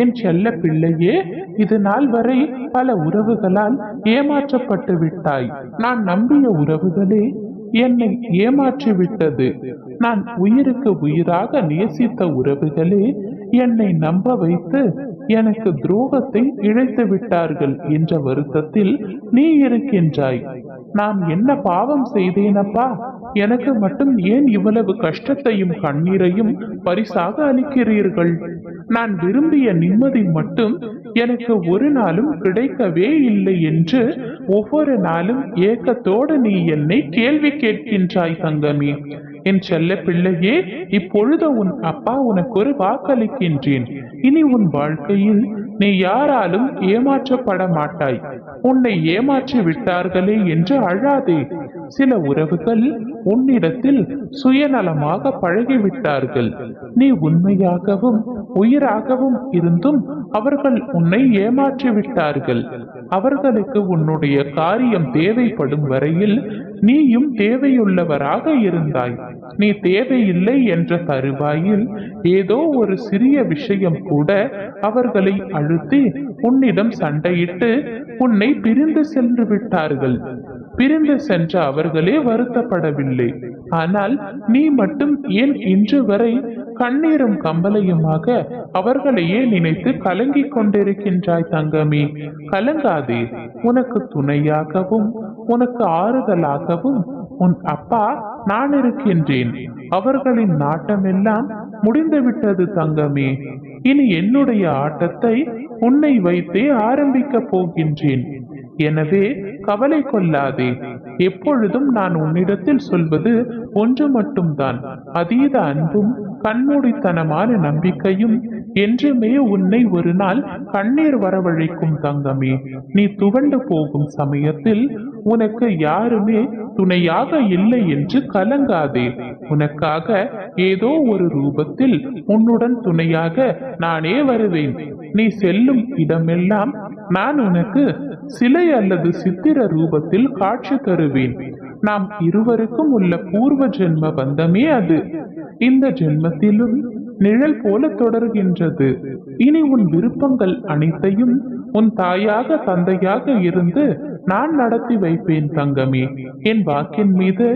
என் செல்ல பிள்ளையே, இது நாள் வரை பல உறவுகளால் ஏமாற்றப்பட்டு விட்டாய். நான் நம்பிய உறவுகளே என்னை ஏமாற்றி விட்டது. நான் உயிருக்கு உயிராக நேசித்த உறவுகளே என்னை நம்ப வைத்து எனக்கு துரோகத்தை இழைத்து விட்டார்கள் என்ற வருத்தத்தில் நீ இருக்கின்றாய். நான் என்ன பாவம் செய்தேனப்பா? எனக்கு மட்டும் ஏன் இவ்வளவு கஷ்டத்தையும் கண்ணீரையும் பரிசாக அளிக்கிறீர்கள்? நான் விரும்பிய நிம்மதி மட்டும் எனக்கு ஒரு நாளும் கிடைக்கவே இல்லை என்று ஒவ்வொரு நாளும் ஏக்கத்தோடு நீ என்னை கேள்வி கேட்கின்றாய் தங்கமே. என் செல்ல பிள்ளையே, இப்பொழுது உன் அப்பா உனக்கு ஒரு வாக்களிக்கின்றேன். இனி உன் வாழ்க்கையில் நீ யாராலும் ஏமாற்றப்பட மாட்டாய். உன்னை ஏமாற்றி விட்டார்களே என்று அழாதே. சில உறவுகள் உன்னிடத்தில் சுயநலமாக பழகிவிட்டார்கள். நீ உண்மையாகவும் உயிராகவும் இருந்தும் அவர்கள் உன்னை ஏமாற்றி விட்டார்கள். அவர்களுக்கு உன்னுடைய காரியம் தேவைப்படும் வரையில் நீயும் தேவையுள்ளவராக இருந்தாய். நீ தேவையில்லை என்ற தருவாயில் ஏதோ ஒரு சிறிய விஷயம் கூட அவர்களை அழுத்தி உன்னிடம் சண்டையிட்டு உன்னை பிரிந்து சென்று விட்டார்கள். பிரிந்து சென்ற அவர்களே வருத்தப்படவில்லை. ஆனால் நீ மட்டும் ஏன் இன்று வரை கண்ணீரும் கம்பலையுமாக அவர்களையே நினைத்து கலங்கிக் கொண்டிருக்கின்றாய் தங்கமே? கலங்காதே. உனக்கு துணையாகவும் உனக்கு ஆறுதலாகவும் உன் அப்பா நான் இருக்கின்றேன். அவர்களின் நாட்டமெல்லாம் முடிந்துவிட்டது தங்கமே. இனி என்னுடைய ஆட்டத்தை உன்னை வைத்தே ஆரம்பிக்க போகின்றேன். எனவே கவலை கொள்ளாதே. எப்பொழுதும் நான் உன்னிடத்தில் சொல்வது ஒன்று மட்டும்தான். அதீத அன்பும் கண்மூடித்தனமான நம்பிக்கையும் என்றுமே உன்னை ஒரு நாள் கண்ணீர் வரவழைக்கும் தங்கமே. நீ துவண்டு போகும் சமயத்தில் உனக்கு யாருமே துணையாக இல்லை என்று கலங்காதே. உனக்காக ஏதோ ஒரு ரூபத்தில் உன்னுடன் துணையாக நானே வருவேன். நீ செல்லும் இடமெல்லாம் நான் உனக்கு சிலை அல்லது சித்திர ரூபத்தில் காட்சி தருவேன். நாம் இருவருக்கும் உள்ள பூர்வ ஜென்ம பந்தமே அது இந்த ஜென்மத்திலும் நிழல் போல தொடர்கின்றது. இனி உன் விருப்பங்கள் அனைத்தையும் உன் தாயாக தந்தையாக இருந்து நான் நடத்தி வைப்பேன் தங்கமே. என் வாக்கின் மீது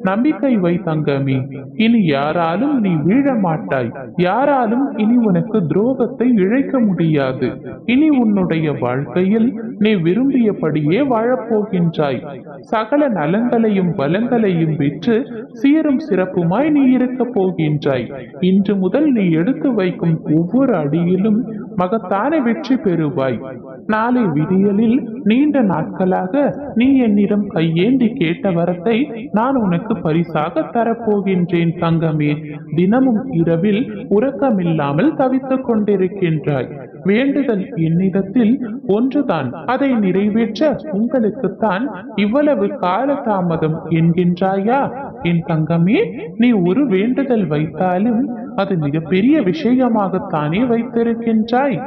நம்பிக்கை வை தங்கமே. இனி யாராலும் நீ வீழ மாட்டாய். யாராலும் இனி உனக்கு துரோகத்தை இழைக்க முடியாது. இனி உன்னுடைய வாழ்க்கையில் நீ விரும்பியபடியே வாழப்போகின்றாய். சகல நலங்களையும் பலங்களையும் விற்று சீரும் சிறப்புமாய் நீ இருக்க போகின்றாய். இன்று முதல் நீ எடுத்து வைக்கும் ஒவ்வொரு அடியிலும் மகத்தான வெற்றி பெறுவாய். நாளை விடியலில் நீண்ட நாட்களாக நீ என்னிடம் கையேந்தி கேட்ட வரத்தை நான் உனக்கு பரிசாக தரப்போகின்றேன் தங்கமே. தினமும் இரவில் உறக்கமில்லாமல் தவித்துக் கொண்டிருக்கின்றாய். வேண்டுதல் என்னிடத்தில் ஒன்றுதான். அதை நிறைவேற்ற உங்களுக்குத்தான் இவ்வளவு கால தாமதம் என்கின்றாயா? என் தங்கமே, நீ ஒரு வேண்டுதல் வைத்தாலும் அது மிகப்பெரிய விஷயமாகத்தானே வைத்திருக்கின்றாய்.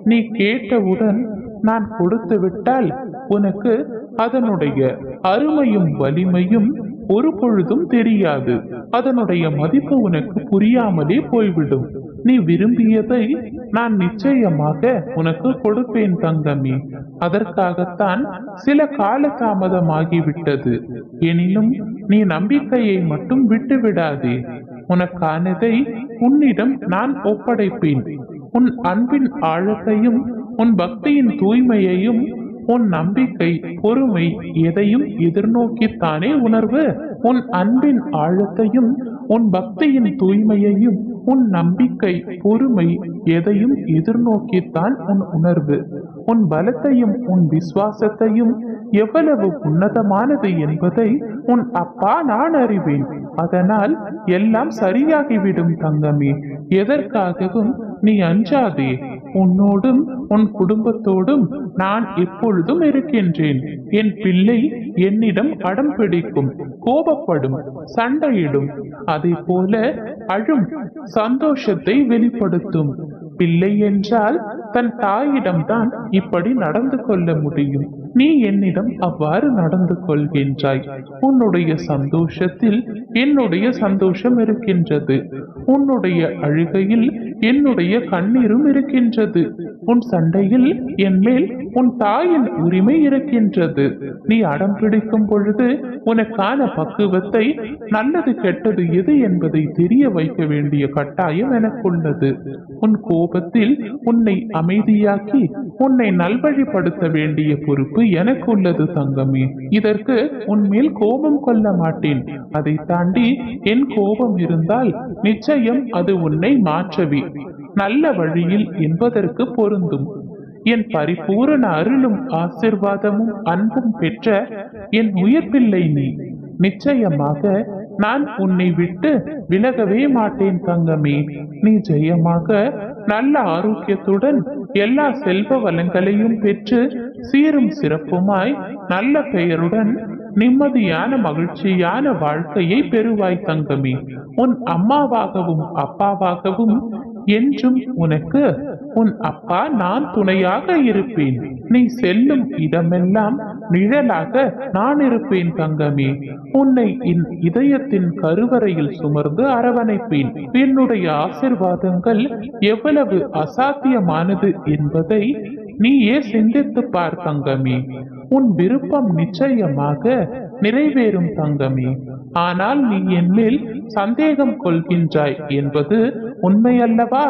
நீ கேட்டவுடன் நான் கொடுத்து விட்டால் உனக்கு அதனுடைய அருமையும் வலிமையும் ஒரு பொழுதும் தெரியாது. அதனுடைய மதிப்பு உனக்கு புரியாமலே போய்விடும். நீ விரும்பியதை நான் நிச்சயமாக உனக்கு கொடுப்பேன் தங்கமே. அதற்காகத்தான் சில கால தாமதமாகிவிட்டது. எனினும் நீ நம்பிக்கையை மட்டும் விட்டு விடாதே. உனக்கானதை உன்னிடம் நான் ஒப்படைப்பேன். உன் அன்பின் ஆழத்தையும் உன் பக்தியின் தூய்மையையும் உன் நம்பிக்கை பொறுமை எதையும் எதிர்நோக்கித்தானே உணர்வு. உன் அன்பின் ஆழத்தையும் உன் பக்தியின் தூய்மையையும் உன் நம்பிக்கை பொறுமை எதையும் எதிர்நோக்கித்தான் உன் உணர்வு. உன் பலத்தையும் உன் விசுவாசத்தையும் எவ்வளவு உன்னதமானது என்பதை உன் அப்பா நான் அறிவேன். அதனால் எல்லாம் சரியாகிவிடும் தங்கமே. எதற்காகவும் நீ அஞ்சாதே. உன்னோடும் உன் குடும்பத்தோடும் நான் எப்பொழுதும் இருக்கின்றேன். என் பிள்ளை என்னிடம் அடம் பிடிக்கும், கோபப்படும், சண்டையிடும், அதே போல அழும், சந்தோஷத்தை வெளிப்படுத்தும். பிள்ளை என்றால் தன் தாயிடம்தான் இப்படி நடந்து கொள்ள முடியும். நீ என்னிடம் அவ்வாறு நடந்து கொள்கின்றாய். உன்னுடைய சந்தோஷத்தில் என்னுடைய சந்தோஷம் இருக்கின்றது. உன்னுடைய அழுகையில் என்னுடைய கண்ணீரும் இருக்கின்றது. உன் சண்டையில் என் மேல் உன் தாயின் உரிமை இருக்கின்றது. நீ அடம் பிடிக்கும் பொழுது உனக்கான பக்குவத்தை, நல்லது கெட்டது எது என்பதை தெரிய வைக்க வேண்டிய கட்டாயம் எனக்குள்ளது. உன் கோபத்தில் உன்னை அமைதியாக்கி உன்னை நல்வழிப்படுத்த வேண்டிய பொறுப்பு எனக்குள்ளது தங்கமே. இதற்கு உன்மேல் கோபம் கொள்ள மாட்டேன். அதை தாண்டி என் கோபம் இருந்தால் நிச்சயம் அது உன்னை மாற்றவே நல்ல வழியில் என்பதற்கு பொருந்தும். என் பரிபூரண அருளும் ஆசிர்வாதமும் அன்பும் பெற்ற என் உயிர் பிள்ளை நீ. நிச்சயமாக நான் உன்னை விட்டு விலகவே மாட்டேன் தங்கமே. நீ ஜெயமாக நல்ல ஆரோக்கியத்துடன் எல்லா செல்வ வளங்களையும் பெற்று சீரும் சிறப்புமாய் நல்ல பெயருடன் நிம்மதியான மகிழ்ச்சியான வாழ்க்கையை பெறுவாய் தங்கமே. உன் அம்மாவாகவும் அப்பாவாகவும் என்றும் உனக்கு உன் அப்பா நான் துணையாக இருப்பேன். நீ செல்லும் இடமெல்லாம் நிழலாக நான் இருப்பேன் தங்கமே. உன்னை என் இதயத்தின் கருவறையில் சுமர்ந்து அரவணைப்பேன். என்னுடைய ஆசிர்வாதங்கள் எவ்வளவு அசாத்தியமானது என்பதை நீயே சிந்தித்து பார் தங்கமே. உன் விருப்பம் நிச்சயமாக நிறைவேறும் தங்கமே. ஆனால் நீ என் மேல் சந்தேகம் கொள்கின்றாய் என்பது உண்மையல்லவா?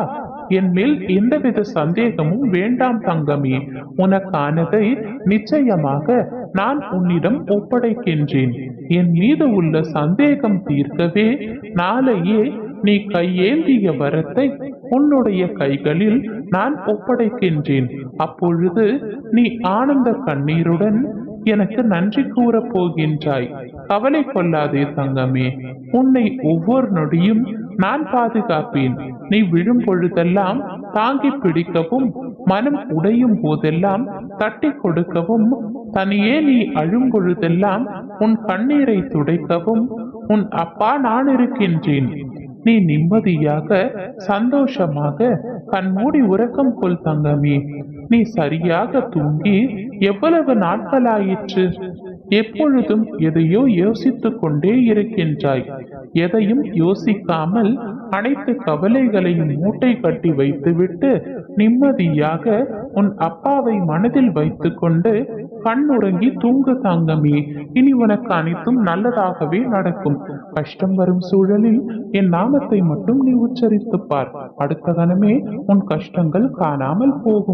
என் மேல் எந்தவித சந்தேகமும் வேண்டாம் தங்கமே. உனக்கானதை நிச்சயமாக நான் உன்னிடம் ஒப்படைக்கின்றேன். என் மீது உள்ள சந்தேகம் தீர்க்கவே நாளையே நீ கையேந்திய வரத்தை உன்னுடைய கைகளில் நான் ஒப்படைக்கின்றேன். அப்பொழுது நீ ஆனந்த கண்ணீருடன் எனக்கு நன்றி கூறப் போகின்றாய். கவலை கொள்ளாதே தங்கமே. உன்னை ஒவ்வொரு நொடியும் நான் பாதுகாப்பேன். நீ விழும் பொழுதெல்லாம் தாங்கி பிடிக்கவும், மனம் உடையும் போதெல்லாம் தட்டி கொடுக்கவும், தனியே நீ அழும் பொழுதெல்லாம் உன் கண்ணீரை துடைக்கவும் உன் அப்பா நான் இருக்கின்றேன். நீ நிம்மதியாக சந்தோஷமாக கண்மூடி உறக்கம் கொள் தங்கமே. நீ சரியாக தூங்கி எவ்வளவு நாட்களாயிற்று? எப்பொழுதும் எதையோ யோசித்துக் கொண்டே இருக்கின்றாய். எதையும் யோசிக்காமல் அனைத்து கவலைகளையும் மூட்டை கட்டி வைத்துவிட்டு நிம்மதியாக உன் அப்பாவை மனதில் வைத்துக் கொண்டு கண்ணுறங்கி தூங்கு தங்கமே. இனி உனக்கு அனைத்தும் நல்லதாகவே நடக்கும். கஷ்டம் வரும் சூழலில் என் நாமத்தை மட்டும் நீ உச்சரித்துப் பார். அடுத்த கணமே உன் கஷ்டங்கள் காணாமல் போகும்.